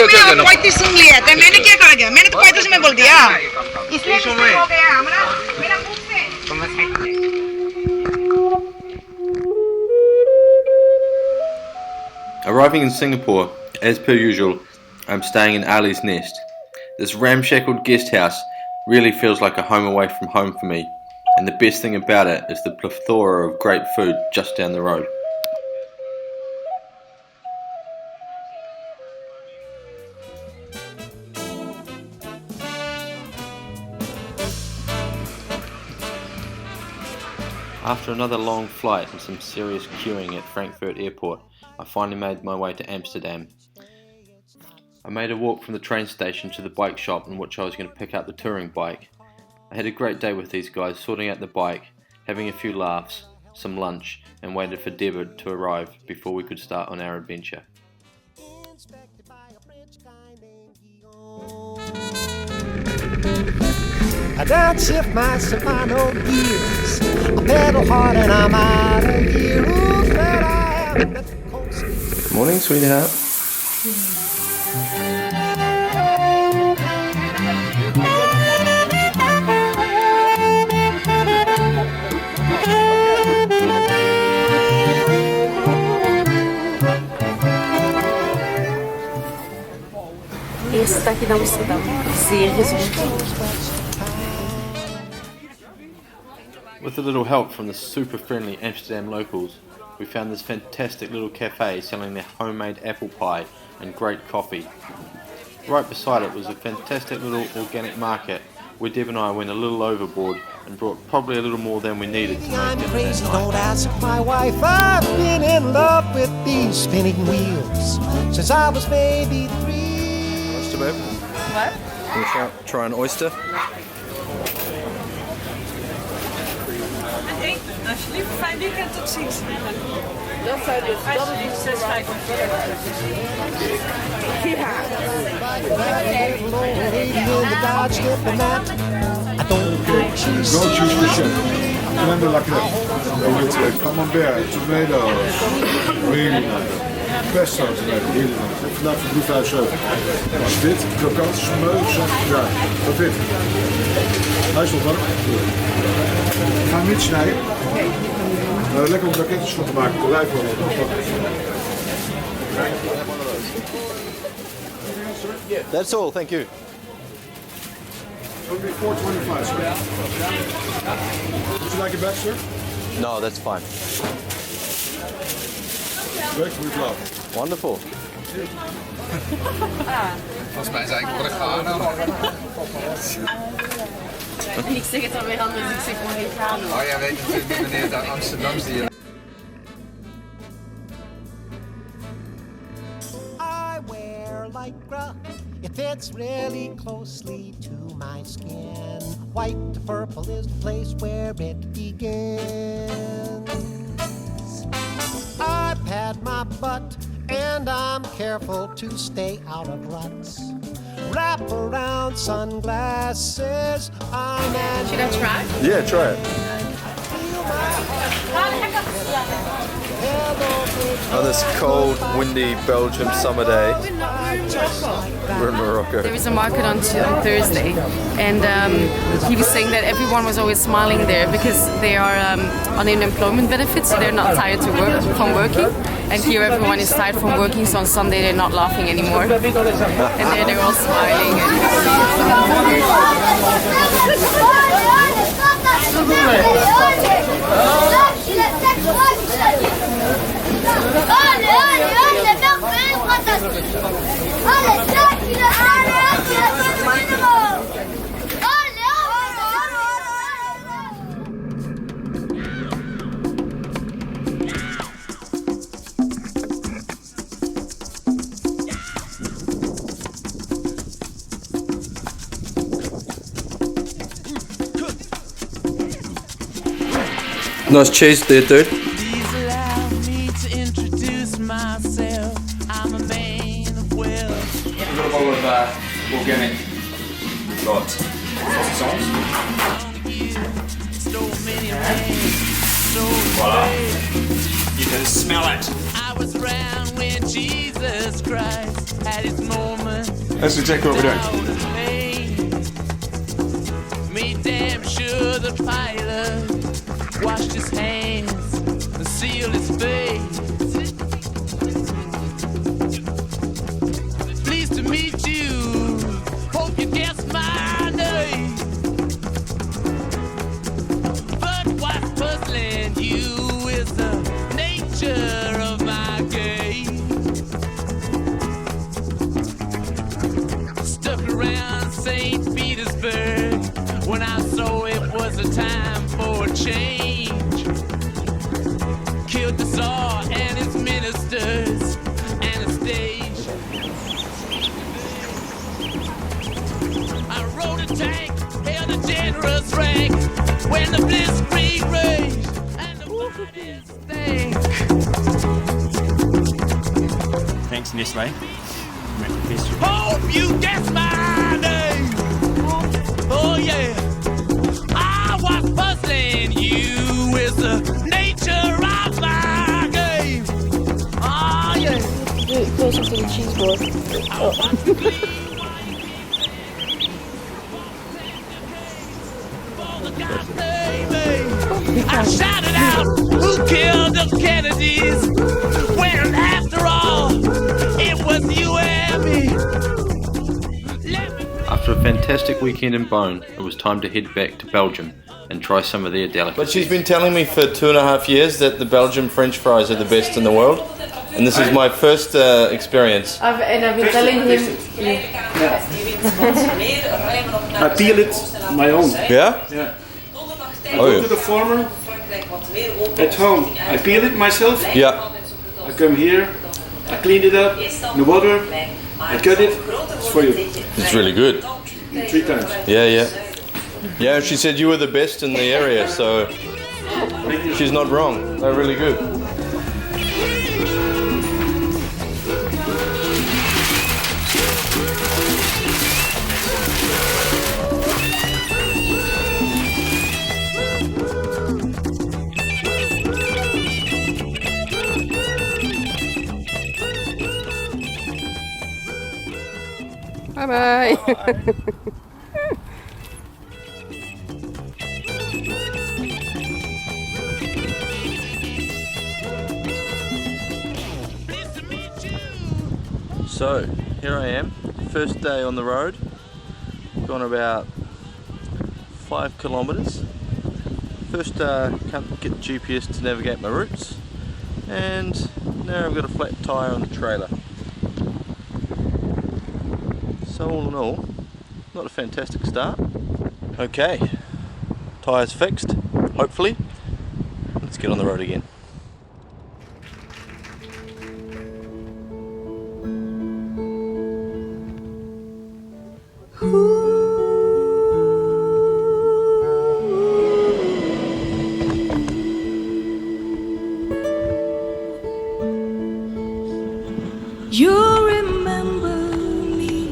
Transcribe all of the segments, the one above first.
भैया 35 सुन लिया था मैंने क्या कहा गया मैंने तो 35 में बोल दिया इसलिए मिस्टेक हो गया हमारा मेरा मुंह पे Arriving in Singapore, as per usual, I'm staying in Ali's Nest. This ramshackled guest house really feels like a home away from home for me, and the best thing about it is the plethora of great food just down the road. After another long flight and some serious queuing at Frankfurt Airport, I finally made my way to Amsterdam. I made a walk from the train station to the bike shop in which I was going to pick up the touring bike. I had a great day with these guys, sorting out the bike, having a few laughs, some lunch, and waited for Deb to arrive before we could start on our adventure. I downshift my Shimano gears. I pedal hard and I'm out of here. Ooh, glad I haven't met the coast. Morning, sweetheart. Eerste stadje in Amsterdam. Zeer gezond. With a little help from the super friendly Amsterdam locals, we found this fantastic little cafe selling their homemade apple pie and great coffee. Right beside it was a fantastic little organic market where Deb and I went a little overboard and brought probably a little more than we needed to make I'm dinner crazy, that night. don't ask my wife. I've been in love with these spinning wheels since I was maybe 3. Oyster, babe? What? Can we try an oyster? Alsjeblieft, fijn weekend, tot ziens. Dat zijn dus. Dat is 6,45. Ja. Go choose the chef. Remember like that. Camembert, tomatoes, really nice. Pesto tomato, really nice. Ik vandaag voor 3,75. Als dit, krokant, smeug, ja, dat dit. Hij is nog warm. We gaan hem niet snijden. Lekker om raketjes van te maken, de lijf wel. That's all, thank you. So it'll be 4.25, sir. Would you like it back, sir? No, that's fine. Great, we'd love. Wonderful. Volgens mij zei ik word ik gaan. Ik zeg het alweer anders, ik zeg gewoon Regano. Oh, jij weet natuurlijk meneer de Amsterdams die... I wear lycra. It fits really closely to my skin. White to purple is the place where it begins. I pad my butt and I'm careful to stay out of ruts. Wrap around sunglasses. Should I try? Yeah, try it. On this cold, windy Belgium summer day, we're in Morocco. There is a market on Thursday, and he was saying that everyone was always smiling there because they are on unemployment benefits, so they're not tired from working. And here everyone is tired from working, so on Sunday they're not laughing anymore. And there they're all smiling. Nice cheese there, dude. Please allow me to introduce myself. I'm a man of wealth. We've got a bowl of organic. We've got sauce. So many things, so great. You can smell it. I was around when Jesus Christ had his moment. That's exactly what we're doing. Down in Maine. Made damn sure the pilot washed his hands and sealed his face. Pleased to meet you. Hope you guess my name. But what's puzzling you is the nature of my game. Stuck around St. Petersburg when I saw it was a time for a change. Killed the Tsar and his ministers and a stage. I rode a tank, held a generous rank when the blitzkrieg raged and the finest stank. Thanks, Nestle. Hope you guess my name. Oh yeah. I was puzzling you with the nature of my game. Oh yeah. Do it closer to the cheese board. I shouted out, who killed the Kennedys? When after all, it was you and me. After a fantastic weekend in Beaune, it was time to head back to Belgium and try some of their delicacies. But she's been telling me for 2.5 years that the Belgian French fries are the best in the world, and this is my first experience. I've been telling him. I peel it my own. Yeah? Yeah. I Oh, go yeah. to the farmer at home. I peel it myself. Yeah. I come here. I clean it up in the water. I cut it. It's for you. It's really good. 3 times. Yeah, yeah. Yeah, she said you were the best in the area, so she's not wrong. They're really good. Bye bye. So, here I am, first day on the road, gone about 5 kilometres. First can't get the GPS to navigate my routes, and now I've got a flat tyre on the trailer. So all in all, not a fantastic start. Okay, tyres fixed, hopefully. Let's get on the road again. You remember me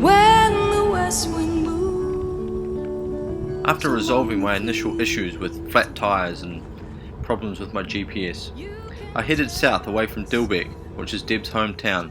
when the west wind moved. After resolving my initial issues with flat tyres and problems with my GPS, I headed south away from Dilbeek, which is Deb's hometown.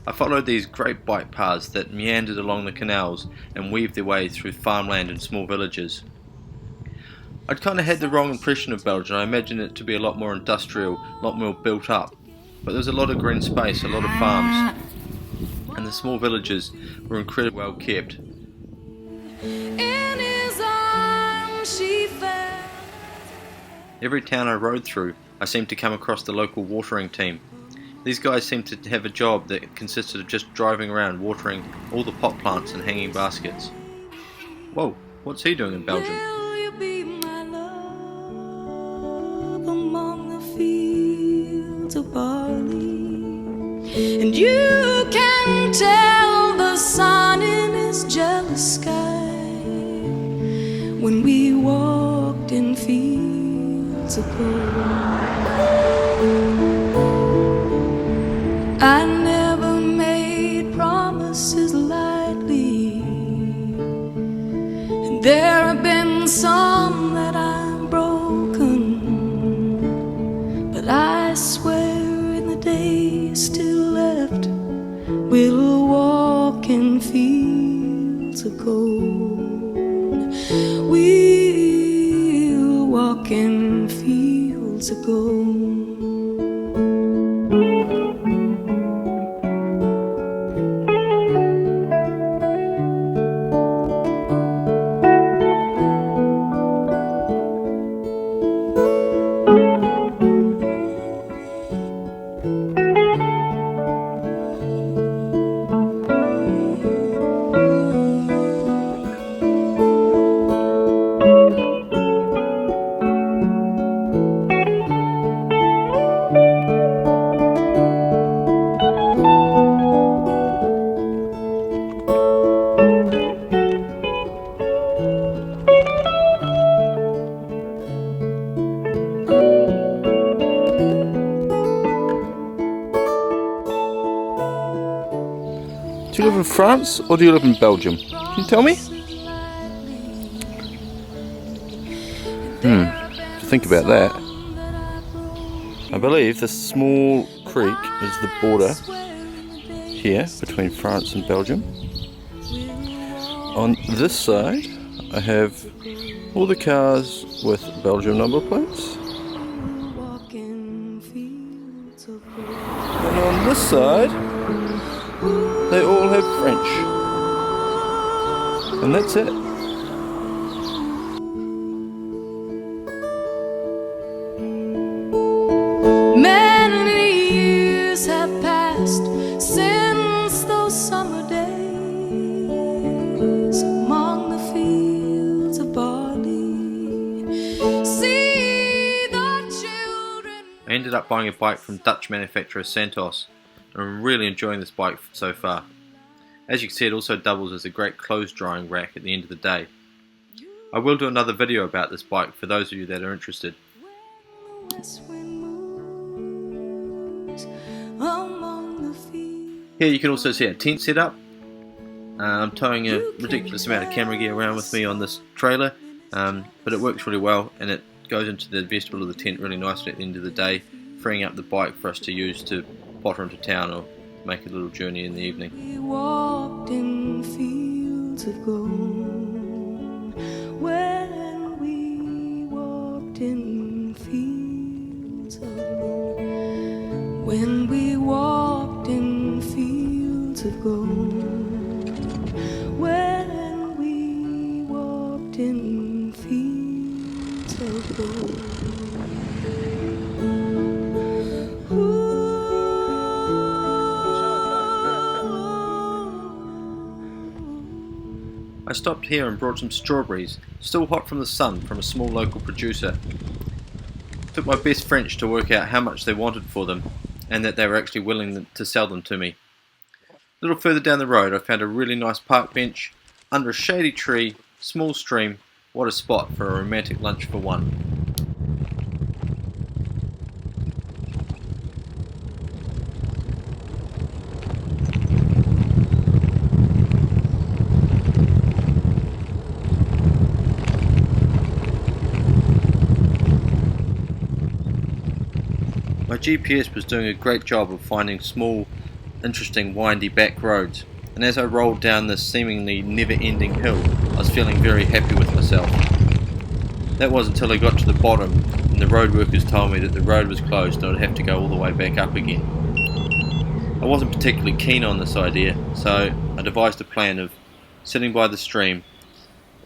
I followed these great bike paths that meandered along the canals and weaved their way through farmland and small villages. I'd kind of had the wrong impression of Belgium. I imagined it to be a lot more industrial, a lot more built up. But there's a lot of green space, a lot of farms, and the small villages were incredibly well kept. In his arms she fell. Every town I rode through, I seemed to come across the local watering team. These guys seemed to have a job that consisted of just driving around watering all the pot plants and hanging baskets. Whoa, what's he doing in Belgium? Will you be my love among the fields of barley? And you can tell the sun in his jealous sky when we walked in fields of gold. I never made promises lightly, and there have been some that I've broken, but of gold. We'll walk in fields of gold. Do you live in France or do you live in Belgium? Can you tell me? Think about that. I believe this small creek is the border here between France and Belgium. On this side I have all the cars with Belgium number plates. And on this side they all have French. And that's it. Many years have passed since those summer days among the fields of barley. See the children. I ended up buying a bike from Dutch manufacturer Santos. I'm really enjoying this bike so far. As you can see, it also doubles as a great clothes drying rack at the end of the day. I will do another video about this bike for those of you that are interested. Here you can also see a tent setup. I'm towing a ridiculous amount of camera gear around with me on this trailer, but it works really well and it goes into the vestibule of the tent really nicely at the end of the day, freeing up the bike for us to use to potter into town or make a little journey in the evening. We walked in fields of gold. When we walked in fields of gold. When we walked in fields of gold. When we walked in fields of gold. I stopped here and brought some strawberries, still hot from the sun, from a small local producer. Took my best French to work out how much they wanted for them, and that they were actually willing to sell them to me. A little further down the road I found a really nice park bench, under a shady tree, small stream. What a spot for a romantic lunch for one. My GPS was doing a great job of finding small, interesting, windy back roads, and as I rolled down this seemingly never-ending hill, I was feeling very happy with myself. That was until I got to the bottom, and the road workers told me that the road was closed and I'd have to go all the way back up again. I wasn't particularly keen on this idea, so I devised a plan of sitting by the stream,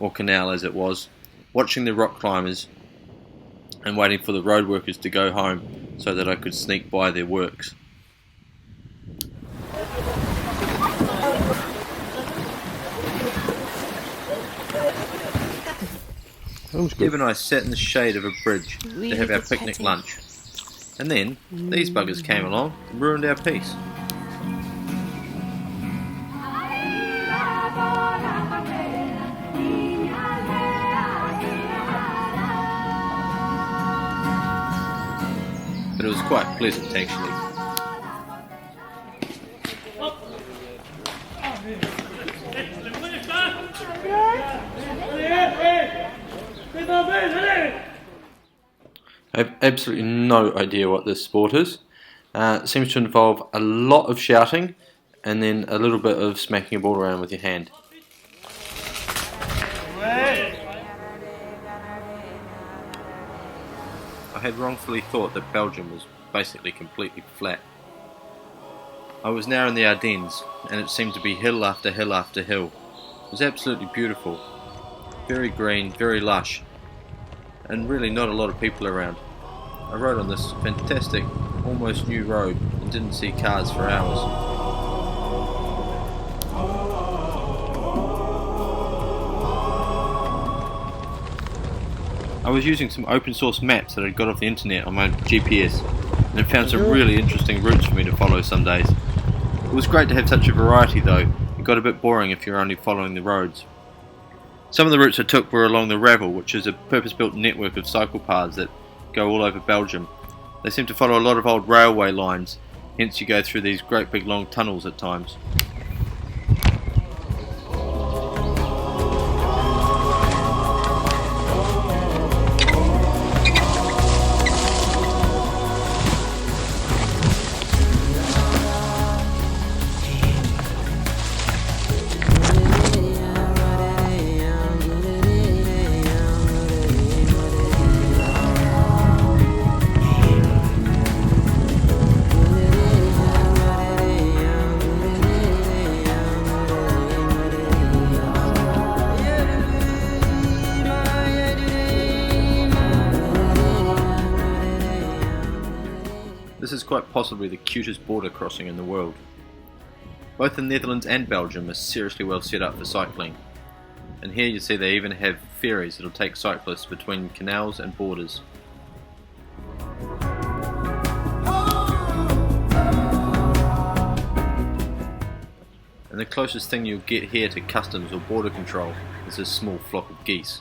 or canal as it was, watching the rock climbers, and waiting for the road workers to go home so that I could sneak by their works. Deb and I sat in the shade of a bridge to have our picnic lunch, and then these buggers came along and ruined our peace. But it was quite pleasant actually. I have absolutely no idea what this sport is. It seems to involve a lot of shouting and then a little bit of smacking a ball around with your hand. had wrongfully thought that Belgium was basically completely flat. I was now in the Ardennes, and it seemed to be hill after hill after hill. It was absolutely beautiful, very green, very lush, and really not a lot of people around. I rode on this fantastic, almost new road and didn't see cars for hours. I was using some open source maps that I got off the internet on my GPS, and it found some really interesting routes for me to follow some days. It was great to have such a variety though. It got a bit boring if you're only following the roads. Some of the routes I took were along the Ravel, which is a purpose-built network of cycle paths that go all over Belgium. They seem to follow a lot of old railway lines, hence you go through these great big long tunnels at times. This is quite possibly the cutest border crossing in the world. Both the Netherlands and Belgium are seriously well set up for cycling, and here you see they even have ferries that will take cyclists between canals and borders. And the closest thing you'll get here to customs or border control is this small flock of geese.